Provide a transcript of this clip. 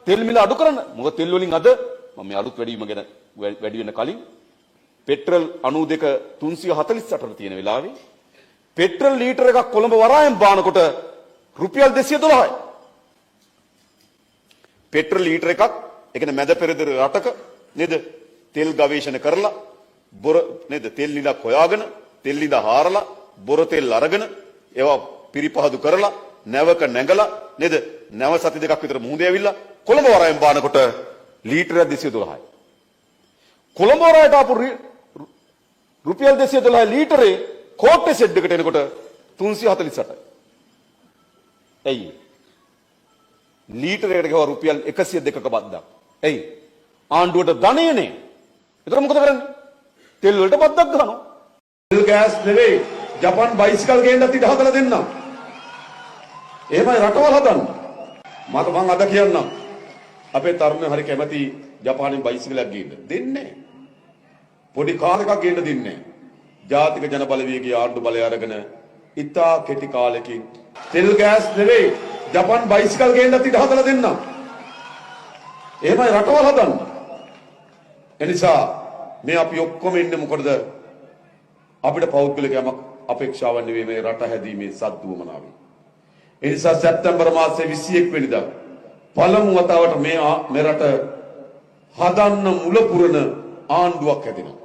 තෙල් මිල අඩු කරන්න. මොකද තෙල් වලින් අද මම මේ අලුත් වැඩිවීම ගැන වැඩි වෙන කලින් පෙට්‍රල් 92 348 තියෙන වෙලාවේ පෙට්‍රල් ලීටර එකක් කොළඹ වරායෙන් බානකොට රුපියල් 212යි. පෙට්‍රල් ලීටර එකක් ඒ කියන්නේ මැද පෙරදිග රටක නේද තෙල් ගවේෂණ කරලා බොර නේද තෙල් නිලක් හොයාගෙන තෙල් නිල හාරලා බොර තෙල් අරගෙන ඒවා පිරිපහදු කරලා නැවක නැගලා නේද නැව සති දෙකක් විතර මුහුදේ ඇවිල්ලා කොළඹ වරායෙන් බානකොට ලීටර 212යි. කොළඹ වරායට ආපු රුපියල් 212 ලීටරේ කෝට්ටේ සෙඩ් එකට එනකොට 348යි. එයි ලීටරයකට ගව රුපියල් 102ක බද්දක්. එයි ආණ්ඩුවට ධනෙනේ. ඒතර මොකද කරන්නේ? තෙල් වලට බද්දක් ගන්නවා. තෙල් ගෑස් නෙවෙයි ජපාන් බයිසිකල් ගේන්නත් ඉඩ හදලා දෙන්නම්. එහෙමයි රටවල් හදන්න. මම අද කියන්නම්. අපේ තරුණයෝ හරි කැමති ජපානයේ බයිසිකලයක් ගේන්න. දෙන්නේ නැහැ. පොඩි කාර් එකක් ගේන්න දෙන්නේ නැහැ. ජාතික ජන බලවේගයේ ආණ්ඩු බලය අරගෙන ඉතා කෙටි කාලෙකින් තෙල් ගෑස් නෙවෙයි ජපාන් බයිසිකල් ගේන්නත් ඉඩ හදලා දෙන්නම්. එහෙමයි රටවල් හදන්න. එනිසා මේ අපි ඔක්කොම ඉන්නේ මොකටද? අපිට පෞද්ගලික යමක් අපේක්ෂාවක් නෙවෙයි මේ රට හැදීමේ සද්දුවමනාවේ. ඒ නිසා සැප්තැම්බර් මාසයේ 21 වෙනිදා පළමු වතාවට මේ රට හදන්න මුල පුරන ආණ්ඩුවක් හැදෙනවා.